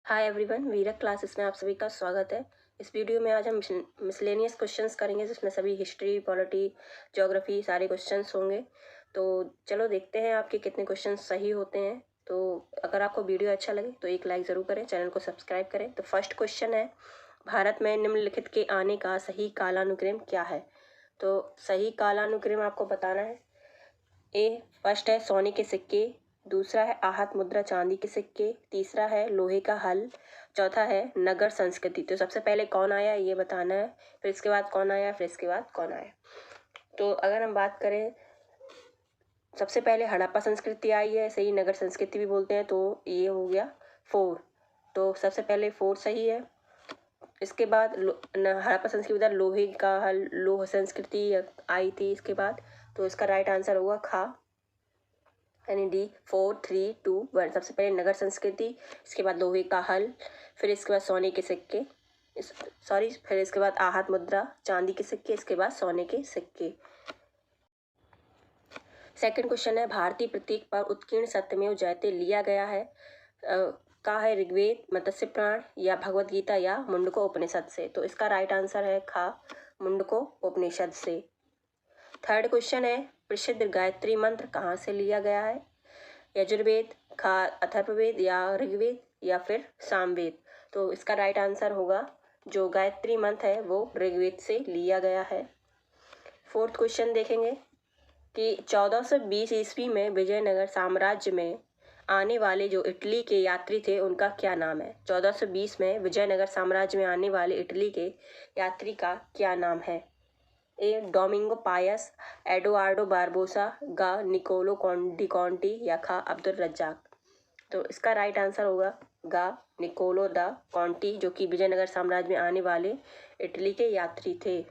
Hi everyone, वीरक classes में आप सभी का स्वागत है। इस वीडियो में आज हम मिसलेनियस क्वेश्चंस करेंगे जिसमें सभी हिस्ट्री, पॉलिटी, ज्योग्राफी सारे क्वेश्चंस होंगे। तो चलो देखते हैं आपके कितने क्वेश्चंस सही होते हैं। तो अगर आपको वीडियो अच्छा लगे तो एक लाइक ज़रूर करें, चैनल को सब्सक्राइब करें। तो फर्स्ट क्वेश्चन है, भारत में निम्नलिखित के आने का सही कालानुक्रम क्या है। तो सही कालानुक्रम आपको बताना है। फर्स्ट है सोने के सिक्के, दूसरा है आहत मुद्रा चांदी के सिक्के, तीसरा है लोहे का हल, चौथा है नगर संस्कृति। तो सबसे पहले कौन आया ये बताना है, फिर इसके बाद कौन आया, फिर इसके बाद कौन आया। तो अगर हम बात करें, सबसे पहले हड़प्पा संस्कृति आई है, सही नगर संस्कृति भी बोलते हैं, तो ये हो गया 4। तो सबसे पहले 4 सही है। इसके बाद हड़प्पा संस्कृति के बाद लोहे का हल, लोह संस्कृति आई थी इसके बाद। तो इसका राइट आंसर होगा खा, यानी डी। 4 3 2 1। सबसे पहले नगर संस्कृति, इसके बाद लोहे का हल, फिर इसके बाद सोने के सिक्के, फिर इसके बाद आहत मुद्रा चांदी के सिक्के, इसके बाद सोने के सिक्के। सेकंड क्वेश्चन है, भारतीय प्रतीक पर उत्कीर्ण सत्यमेव जयते लिया गया है का है ऋग्वेद, मत्स्य पुराण या भगवत गीता या मुंडको उपनिषद से। तो इसका राइट आंसर है खा, मुंडको उपनिषद से। थर्ड क्वेश्चन है, प्रसिद्ध गायत्री मंत्र कहाँ से लिया गया है, यजुर्वेद, खा अथर्ववेद या ऋग्वेद या फिर सामवेद। तो इसका राइट आंसर होगा जो गायत्री मंत्र है वो ऋग्वेद से लिया गया है। फोर्थ क्वेश्चन देखेंगे कि 1420 ईस्वी में विजयनगर साम्राज्य में आने वाले जो इटली के यात्री थे उनका क्या नाम है। 1420 में विजयनगर साम्राज्य में आने वाले इटली के यात्री का क्या नाम है। ए डोमिंगो पायस, एडुआर्डो बारबोसा, गा निकोलो डी कॉन्टी या खा अब्दुल रज्जाक। तो इसका राइट आंसर होगा गा निकोलो द कॉन्टी, जो कि विजयनगर साम्राज्य में आने वाले इटली के यात्री थे।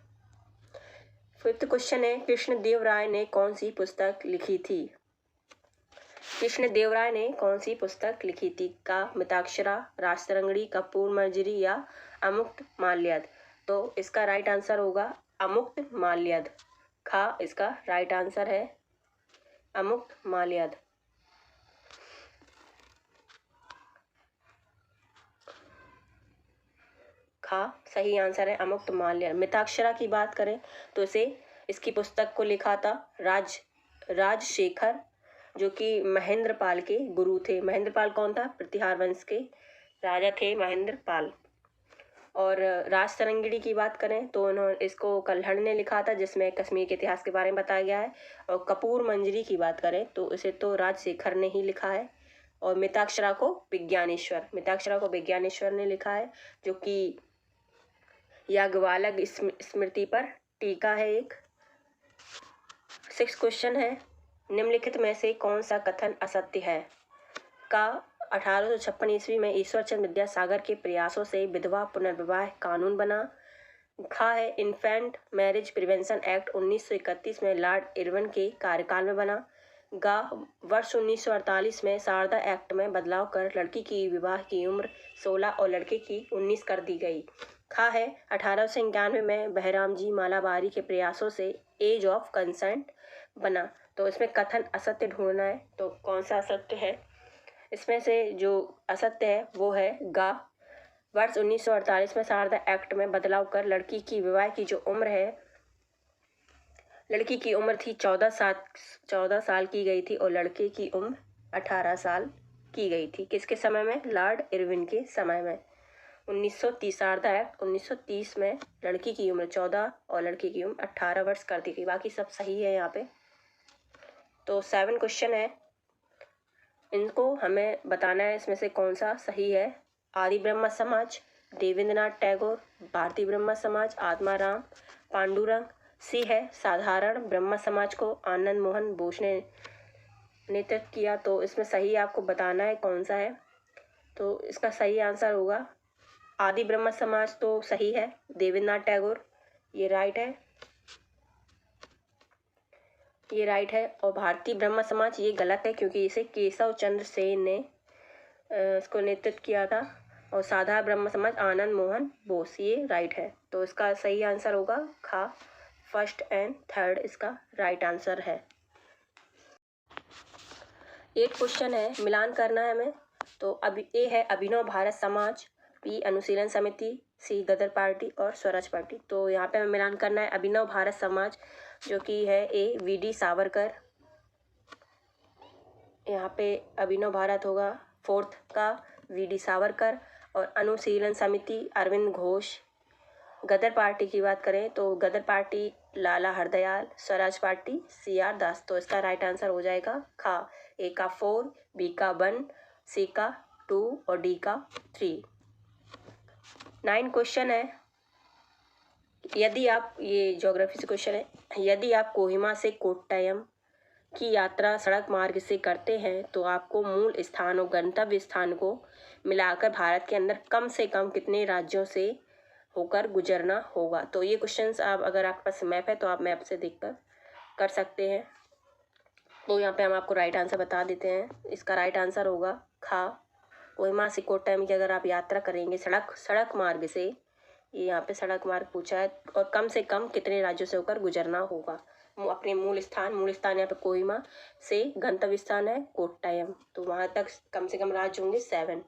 फिफ्थ क्वेश्चन है, कृष्णदेव राय ने कौन सी पुस्तक लिखी थी। कृष्णदेव राय ने कौन सी पुस्तक लिखी थी, का मिताक्षरा, राजतरंगिणी, कपूर मंजरी या अमुक्त माल्यद। तो इसका राइट आंसर होगा अमुक्त माल्यद, खा इसका राइट आंसर है अमुक्त माल्यद। खा सही आंसर है अमुक्त माल्यद। मिताक्षरा की बात करें तो इसकी पुस्तक को लिखा था राजशेखर, जो कि महेंद्रपाल के गुरु थे। महेंद्रपाल कौन था, प्रतिहार वंश के राजा थे महेंद्रपाल। और राजतरंगिणी की बात करें तो उन्होंने इसको कल्हड़ ने लिखा था, जिसमें कश्मीर के इतिहास के बारे में बताया गया है। और कपूर मंजरी की बात करें तो इसे तो राजशेखर ने ही लिखा है। और मिताक्षरा को विज्ञानेश्वर ने लिखा है, जो कि याज्ञवल्क्य स्मृति पर टीका है एक। 6 क्वेश्चन है, निम्नलिखित में से कौन सा कथन असत्य है, का 1856 ईस्वी में ईश्वरचंद्र विद्यासागर के प्रयासों से विधवा पुनर्विवाह कानून बना। खा है इन्फेंट मैरिज प्रिवेंशन एक्ट 1931 में लॉर्ड इरविन के कार्यकाल में बना। गा वर्ष 1948 में शारदा एक्ट में बदलाव कर लड़की की विवाह की उम्र 16 और लड़के की 19 कर दी गई। खा है 1891 में बहराम जी मालाबारी के प्रयासों से एज ऑफ कंसेंट बना। तो इसमें कथन असत्य ढूंढना है, तो कौन सा असत्य है। इसमें से जो असत्य है वो है गा, वर्ष 1948 में शारदा एक्ट में बदलाव कर लड़की की विवाह की जो उम्र है, लड़की की उम्र थी 14 साल की गई थी और लड़के की उम्र 18 साल की गई थी। किसके समय में, लॉर्ड इरविन के समय में। 1930 शारदा एक्ट 1930 में लड़की की उम्र 14 और लड़के की उम्र 18 वर्ष कर दी गई। बाकी सब सही है यहाँ पे। तो 7 क्वेश्चन है, इनको हमें बताना है इसमें से कौन सा सही है। आदि ब्रह्म समाज, देवेंद्रनाथ टैगोर, भारतीय ब्रह्म समाज, आत्माराम पांडुरंग। सी है साधारण ब्रह्म समाज को आनंद मोहन बोस ने नेतृत्व किया। तो इसमें सही आपको बताना है कौन सा है। तो इसका सही आंसर होगा आदि ब्रह्म समाज, तो सही है देवेंद्रनाथ टैगोर, ये राइट है। और भारतीय ब्रह्म समाज ये गलत है, क्योंकि इसे केशव चंद्र सेन ने इसको नेतृत्व किया था। और साधारण ब्रह्म समाज आनंद मोहन बोस, ये राइट है। तो इसका सही आंसर होगा खा, फर्स्ट एंड थर्ड इसका राइट आंसर है। 8 क्वेश्चन है, मिलान करना है हमें। तो अभी ए है अभिनव भारत समाज, बी अनुशीलन समिति, सी गदर पार्टी और स्वराज पार्टी। तो यहाँ पे हमें मिलान करना है अभिनव भारत समाज जो कि है ए वी.डी. सावरकर, यहाँ पे अभिनव भारत होगा फोर्थ का वी.डी. सावरकर, और अनुशीलन समिति अरविंद घोष। गदर पार्टी की बात करें तो गदर पार्टी लाला हरदयाल, स्वराज पार्टी C.R. दास। तो इसका राइट आंसर हो जाएगा खा, ए का 4, बी का 1, सी का 2 और डी का 3। 9 क्वेश्चन है, यदि आप, ये ज्योग्राफी से क्वेश्चन है, यदि आप कोहिमा से कोट्टयम की यात्रा सड़क मार्ग से करते हैं तो आपको मूल स्थान और गंतव्य स्थान को मिलाकर भारत के अंदर कम से कम कितने राज्यों से होकर गुजरना होगा। तो ये क्वेश्चंस आप, अगर आपके पास मैप है तो आप मैप से देखकर कर सकते हैं। तो यहाँ पे हम आपको राइट आंसर बता देते हैं। इसका राइट आंसर होगा खा, कोहिमा से कोट्टयम की अगर आप यात्रा करेंगे सड़क मार्ग से, ये यहाँ पे सड़क मार्ग पूछा है, और कम से कम कितने राज्यों से होकर गुजरना होगा। अपने मूल स्थान यहाँ पे कोहिमा से, गंतव्य स्थान है कोट्टयम, तो वहाँ तक कम से कम राज्य होंगे 7।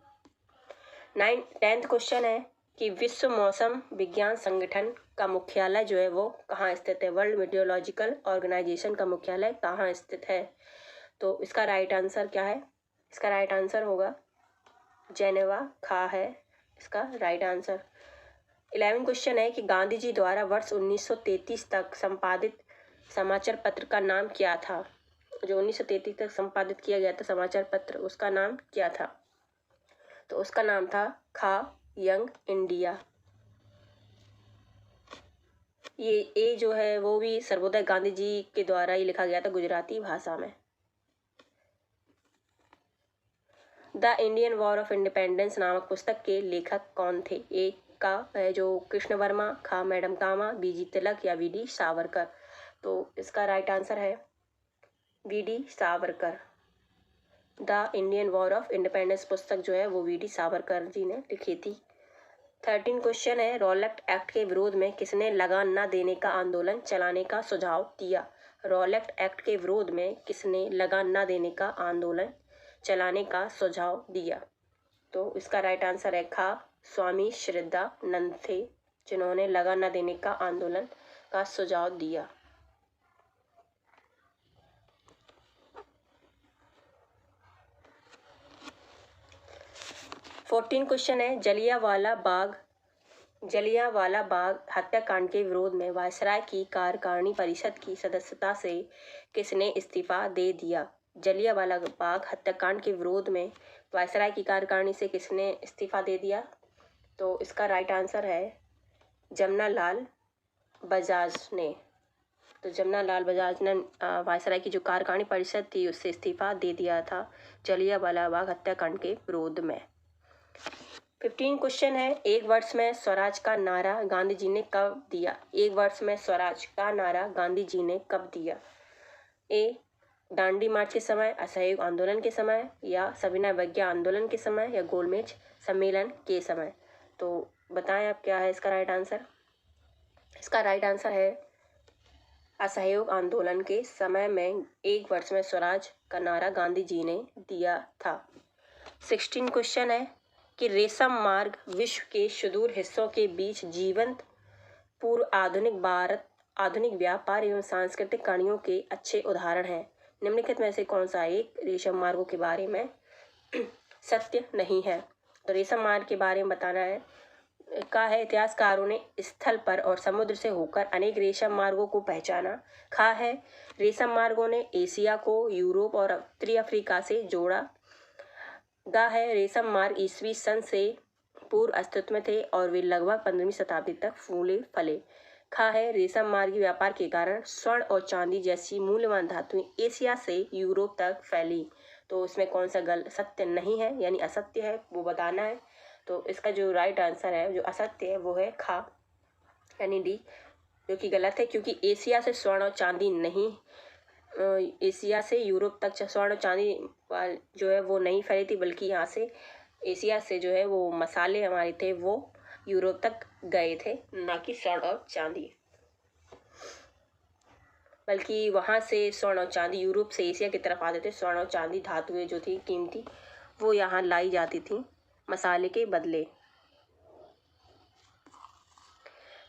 10th क्वेश्चन है कि विश्व मौसम विज्ञान संगठन का मुख्यालय जो है वो कहाँ स्थित है। वर्ल्ड मीटियोलॉजिकल ऑर्गेनाइजेशन का मुख्यालय कहाँ स्थित है। तो इसका राइट आंसर क्या है, इसका राइट आंसर होगा जेनेवा, खा है इसका राइट आंसर। 11 क्वेश्चन है कि गांधी जी द्वारा वर्ष 1933 तक संपादित समाचार पत्र का नाम क्या था। जो 1933 तक संपादित किया गया था समाचार पत्र, उसका नाम क्या था। तो उसका नाम था खा यंग इंडिया। ये ए जो है वो भी सर्वोदय गांधी जी के द्वारा ही लिखा गया था गुजराती भाषा में। The Indian war of independence नामक पुस्तक के लेखक कौन थे। ए का है जो कृष्ण वर्मा, खा मैडम कामा, बी.जी. तिलक या वी.डी. सावरकर। तो इसका राइट आंसर है VD. Savarkar. The Indian war of independence पुस्तक जो है वो वी.डी. सावरकर जी ने लिखी थी। 13 क्वेश्चन है, रॉलेट एक्ट के विरोध में किसने लगान न देने का आंदोलन चलाने का सुझाव दिया। रॉलेट एक्ट के विरोध में किसने लगान न देने का आंदोलन चलाने का सुझाव दिया। तो इसका राइट आंसर है खा, स्वामी श्रद्धानंद थे जिन्होंने लगान न देने का आंदोलन का सुझाव दिया। फोर्टीन क्वेश्चन है, जलियांवाला बाग हत्याकांड के विरोध में वायसराय की कार्यकारिणी परिषद की सदस्यता से किसने इस्तीफा दे दिया। जलियांवाला बाग हत्याकांड के विरोध में वायसराय की कार्यकारिणी से किसने इस्तीफा दे दिया। तो इसका राइट आंसर है जमनालाल बजाज ने। तो जमनालाल बजाज ने वायसराय की जो कार्यकारिणी परिषद थी उससे इस्तीफा दे दिया था जलियांवाला बाग हत्याकांड के विरोध में। 15 क्वेश्चन है, एक वर्ष में स्वराज का नारा गांधी जी ने कब दिया। एक वर्ष में स्वराज का नारा गांधी जी ने कब दिया। ए दांडी मार्च के समय, असहयोग आंदोलन के समय, या सविनय अवज्ञा आंदोलन के समय, या गोलमेज सम्मेलन के समय। तो बताएं आप क्या है इसका राइट आंसर। इसका राइट आंसर है असहयोग आंदोलन के समय में एक वर्ष में स्वराज का नारा गांधी जी ने दिया था। 16 क्वेश्चन है कि रेशम मार्ग विश्व के सुदूर हिस्सों के बीच जीवंत पूर्व आधुनिक व्यापार एवं सांस्कृतिक कड़ियों के अच्छे उदाहरण हैं। निम्नलिखित में से कौन सा एक रेशम मार्गों के बारे में सत्य नहीं है। तो रेशम मार्ग के बारे में बताना है का है, इतिहासकारों ने स्थल पर और समुद्र से होकर अनेक रेशम मार्गों को पहचाना। खा है, रेशम मार्गों ने एशिया को यूरोप और उत्तरी अफ्रीका से जोड़ा। दा है, रेशम मार्ग ईसवी सन से पूर्व अस्तित्व में थे और वे लगभग 15वीं शताब्दी तक फूले फले। खा है, रेशम मार्गी व्यापार के कारण स्वर्ण और चांदी जैसी मूल्यवान धातुएं एशिया से यूरोप तक फैली। तो इसमें कौन सा सत्य नहीं है यानी असत्य है वो बताना है। तो इसका जो राइट आंसर है, जो असत्य है वो है खा यानी डी, जो कि गलत है क्योंकि एशिया से स्वर्ण और चांदी नहीं, एशिया से यूरोप तक स्वर्ण और चांदी जो है वो नहीं फैली थी, बल्कि यहाँ से एशिया से जो है वो मसाले हमारे थे वो यूरोप तक गए थे, ना कि स्वर्ण और चांदी। बल्कि वहाँ से स्वर्ण और चांदी यूरोप से एशिया की तरफ आते थे। स्वर्ण और चांदी धातुएं जो थी कीमती वो यहाँ लाई जाती थी मसाले के बदले।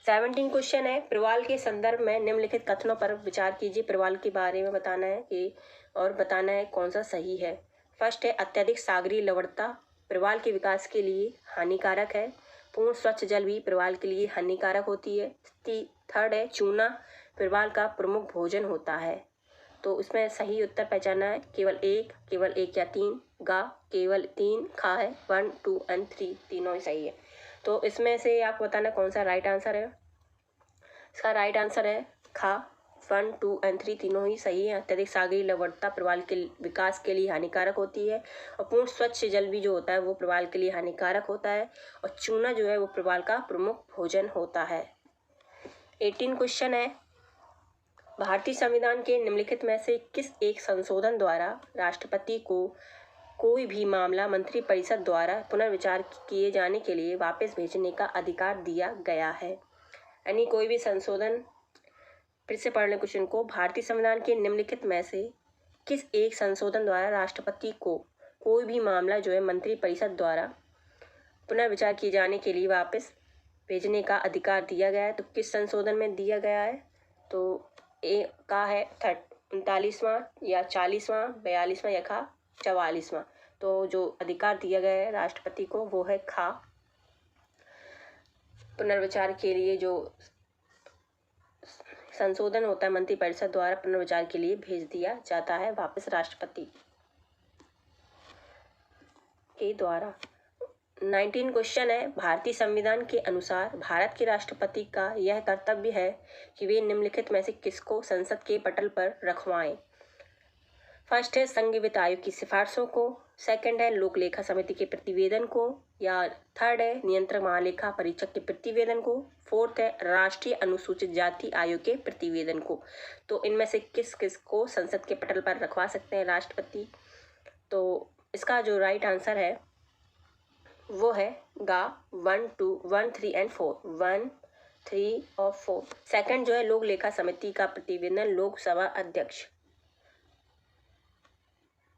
17 क्वेश्चन है, प्रवाल के संदर्भ में निम्नलिखित कथनों पर विचार कीजिए। प्रवाल के बारे में बताना है कि और बताना है कौन सा सही है। फर्स्ट है, अत्यधिक सागरीय लवणता प्रवाल के विकास के लिए हानिकारक है। पूर्ण स्वच्छ जल भी प्रवाल के लिए हानिकारक होती है। थर्ड है, चूना प्रवाल का प्रमुख भोजन होता है। तो इसमें सही उत्तर पहचाना है, केवल एक या तीन। गा केवल 3, खा है 1, 2 एंड 3, तीनों ही सही है। तो इसमें से आपको बताना कौन सा राइट आंसर है। इसका राइट आंसर है खा, 1, 2 एंड 3 तीनों ही सही है। अत्यधिक सागरीय लवणता प्रवाल के विकास के लिए हानिकारक होती है और पूर्ण स्वच्छ जल भी जो होता है वो प्रवाल के लिए हानिकारक होता है और चूना जो है वो प्रवाल का प्रमुख भोजन होता है। 18 क्वेश्चन है, भारतीय संविधान के निम्नलिखित में से किस एक संशोधन द्वारा राष्ट्रपति को कोई भी मामला मंत्रिपरिषद द्वारा पुनर्विचार किए जाने के लिए वापस भेजने का अधिकार दिया गया है। यानी कोई भी संशोधन, फिर से पढ़ लें क्वेश्चन को, भारतीय संविधान के निम्नलिखित में से किस एक संशोधन द्वारा राष्ट्रपति को कोई भी मामला जो है मंत्रिपरिषद द्वारा पुनर्विचार किए जाने के लिए वापस भेजने का अधिकार दिया गया है। तो किस संशोधन में दिया गया है, तो ए का है 39वां या 40वां, 42वां या खा 44वां। तो जो अधिकार दिया गया है राष्ट्रपति को वो है खा, पुनर्विचार के लिए जो संशोधन होता है मंत्रिपरिषद द्वारा पुनर्विचार के लिए भेज दिया जाता है वापस राष्ट्रपति के द्वारा। 19 क्वेश्चन है, भारतीय संविधान के अनुसार भारत के राष्ट्रपति का यह कर्तव्य है कि वे निम्नलिखित में से किसको संसद के पटल पर रखवाएं। फर्स्ट है, संघ वित्त आयोग की सिफारिशों को। सेकंड है, लोक लेखा समिति के प्रतिवेदन को। या थर्ड है, नियंत्रक महालेखा परीक्षक के प्रतिवेदन को। फोर्थ है, राष्ट्रीय अनुसूचित जाति आयोग के प्रतिवेदन को। तो इनमें से किस किस को संसद के पटल पर रखवा सकते हैं राष्ट्रपति। तो इसका जो राइट आंसर है वो है गा 1, 2, 1, 3 एंड 4, 1, 3 और 4। सेकंड जो है, लोक लेखा समिति का प्रतिवेदन लोकसभा अध्यक्ष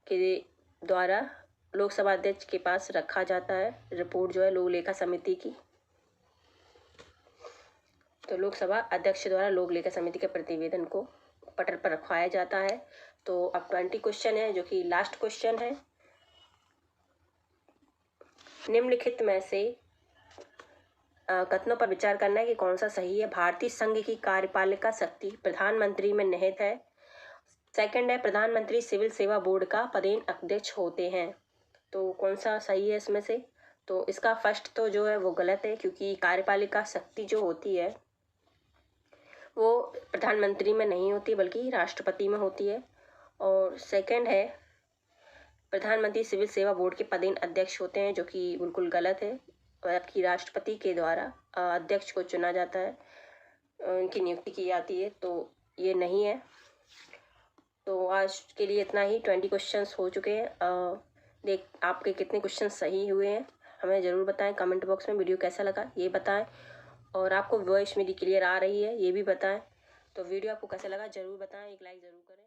के द्वारा लोकसभा अध्यक्ष के पास रखा जाता है रिपोर्ट जो है लोक लेखा समिति की। तो लोकसभा अध्यक्ष द्वारा लोक लेखा समिति के प्रतिवेदन को पटल पर रखवाया जाता है। तो अब 20 क्वेश्चन है जो कि लास्ट क्वेश्चन है, निम्नलिखित में से कथनों पर विचार करना है कि कौन सा सही है। भारतीय संघ की कार्यपालिका शक्ति प्रधानमंत्री में निहित है। सेकंड है, प्रधानमंत्री सिविल सेवा बोर्ड का पदेन अध्यक्ष होते हैं। तो कौन सा सही है इसमें से, तो इसका फर्स्ट तो जो है वो गलत है, क्योंकि कार्यपालिका शक्ति जो होती है वो प्रधानमंत्री में नहीं होती बल्कि राष्ट्रपति में होती है। और सेकंड है, प्रधानमंत्री सिविल सेवा बोर्ड के पदेन अध्यक्ष होते हैं, जो कि बिल्कुल गलत है। और आपकी राष्ट्रपति के द्वारा अध्यक्ष को चुना जाता है, उनकी नियुक्ति की जाती है, तो ये नहीं है। तो आज के लिए इतना ही। 20 क्वेश्चंस हो चुके हैं। आपके कितने क्वेश्चन सही हुए हैं हमें ज़रूर बताएं कमेंट बॉक्स में। वीडियो कैसा लगा ये बताएं, और आपको वॉइस मेरी क्लियर आ रही है ये भी बताएं। तो वीडियो आपको कैसा लगा ज़रूर बताएं, एक लाइक ज़रूर करें।